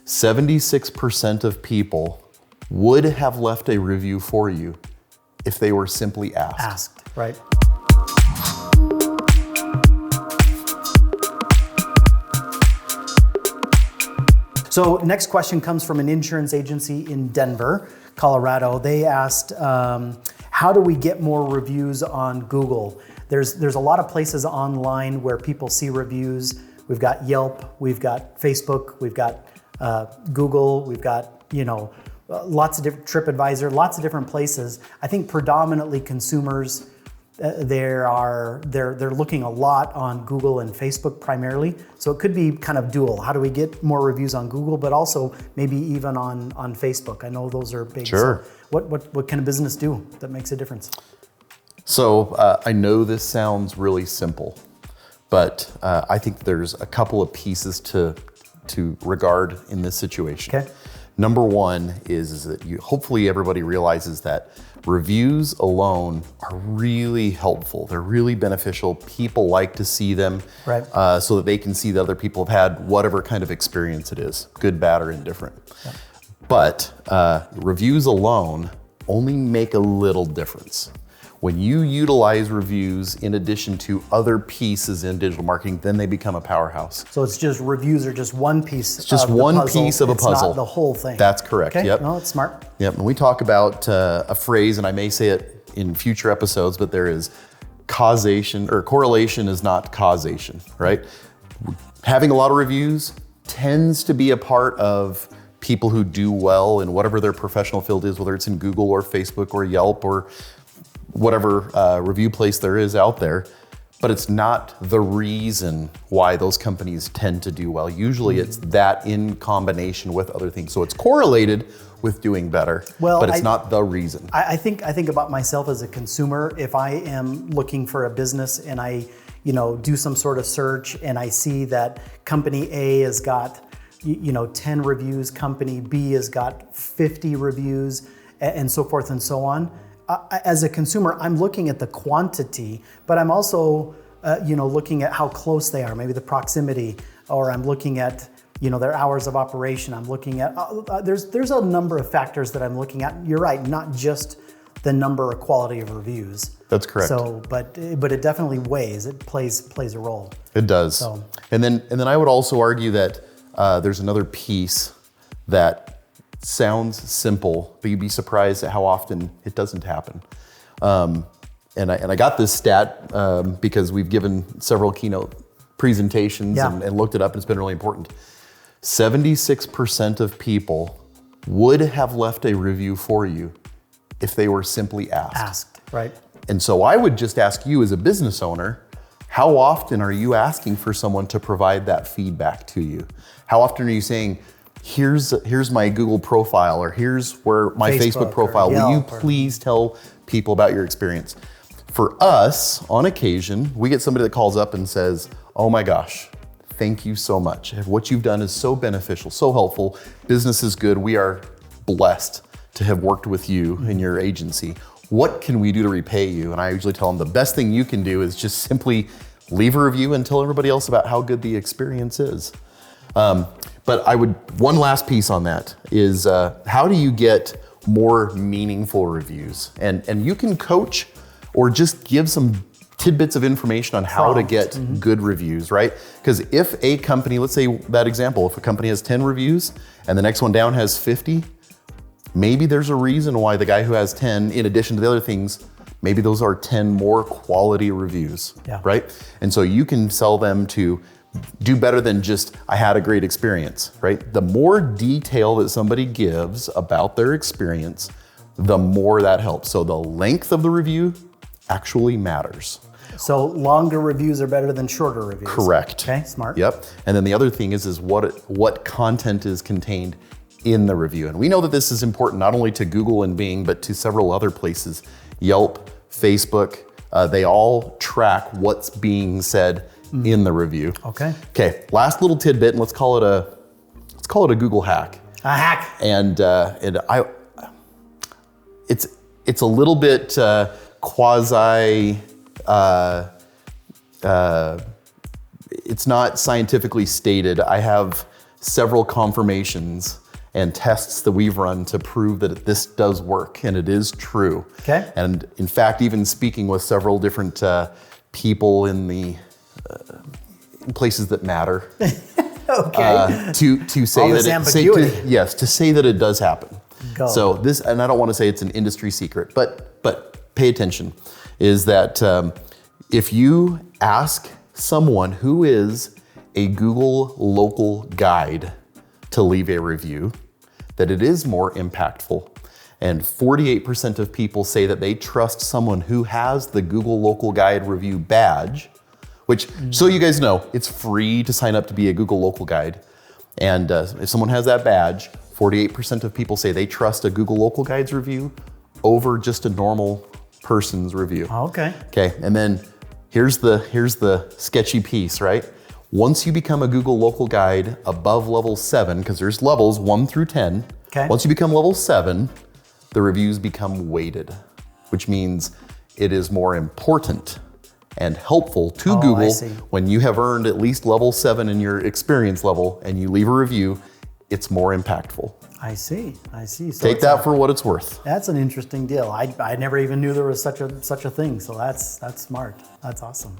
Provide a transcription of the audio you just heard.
76% of people would have left a review for you if they were simply asked. Asked, right. So next question comes from an insurance agency in Denver, Colorado. They asked, how do we get more reviews on Google? There's a lot of places online where people see reviews. We've got Yelp, we've got Facebook, we've got Google, we've got, lots of different TripAdvisor, lots of different places. I think predominantly consumers, they're looking a lot on Google and Facebook primarily. So it could be kind of dual. How do we get more reviews on Google, but also maybe even on Facebook? I know those are big. Sure. So what can a business do that makes a difference? So I know this sounds really simple, but I think there's a couple of pieces to regard in this situation. Okay. Number one is that hopefully everybody realizes that reviews alone are really helpful. They're really beneficial. People like to see them, right. So that they can see that other people have had whatever kind of experience it is, good, bad, or indifferent. Yeah. But reviews alone only make a little difference. When you utilize reviews in addition to other pieces in digital marketing, then they become a powerhouse. So it's just reviews are just one piece. It's just one piece of a puzzle. It's not the whole thing. That's correct. Okay. Yep. No, it's smart. Yep. And we talk about a phrase, and I may say it in future episodes, but there is causation, or correlation is not causation, right? Having a lot of reviews tends to be a part of people who do well in whatever their professional field is, whether it's in Google or Facebook or Yelp or whatever review place there is out there, but it's not the reason why those companies tend to do well. Usually it's that in combination with other things. So it's correlated with doing better, but it's not the reason. I think about myself as a consumer. If I am looking for a business and I do some sort of search and I see that company A has got 10 reviews, company B has got 50 reviews, and so forth and so on. As a consumer, I'm looking at the quantity, but I'm also, looking at how close they are, maybe the proximity, or I'm looking at, their hours of operation. I'm looking at, there's a number of factors that I'm looking at. You're right, not just the number or quality of reviews. That's correct. So, but it definitely weighs. It plays a role. It does. So. And then I would also argue that there's another piece that sounds simple, but you'd be surprised at how often it doesn't happen. And I got this stat because we've given several keynote presentations and looked it up, and it's been really important. 76% of people would have left a review for you if they were simply asked. Asked, right. And so I would just ask you as a business owner, how often are you asking for someone to provide that feedback to you? How often are you saying, here's my Google profile, or here's where my Facebook profile. Will you please tell people about your experience? For us, on occasion, we get somebody that calls up and says, oh my gosh, thank you so much. What you've done is so beneficial, so helpful. Business is good. We are blessed to have worked with you in your agency. What can we do to repay you? And I usually tell them the best thing you can do is just simply leave a review and tell everybody else about how good the experience is. But one last piece on that is how do you get more meaningful reviews? And you can coach or just give some tidbits of information on how to get good reviews, right? Because if a company, let's say that example, if a company has 10 reviews and the next one down has 50, maybe there's a reason why the guy who has 10, in addition to the other things, maybe those are 10 more quality reviews, right? And so you can sell them to do better than just, I had a great experience, right? The more detail that somebody gives about their experience, the more that helps. So the length of the review actually matters. So longer reviews are better than shorter reviews. Correct. Okay, smart. Yep. And then the other thing is what content is contained in the review. And we know that this is important not only to Google and Bing, but to several other places. Yelp, Facebook, they all track what's being said in the review. Okay. Last little tidbit, and let's call it a Google hack. A hack. And it's a little bit quasi. It's not scientifically stated. I have several confirmations and tests that we've run to prove that this does work, and it is true. Okay. And in fact, even speaking with several different people in the places that matter, Okay. to say All that this it, ambiguity. to say that it does happen. Go. So this, and I don't want to say it's an industry secret, but pay attention, is that if you ask someone who is a Google local guide to leave a review, that it is more impactful. And 48% of people say that they trust someone who has the Google local guide review badge, which, so you guys know, it's free to sign up to be a Google local guide. And if someone has that badge, 48% of people say they trust a Google local guide's review over just a normal person's review. Okay. Okay, and then here's the sketchy piece, right? Once you become a Google local guide above level 7, because there's levels 1 through 10. Okay. Once you become level 7, the reviews become weighted, which means it is more important and helpful to I Google see. when you have earned at least level 7 in your experience level and you leave a review, it's more impactful. I see. So Take that for what it's worth. That's an interesting deal. I never even knew there was such a thing. So that's smart. That's awesome.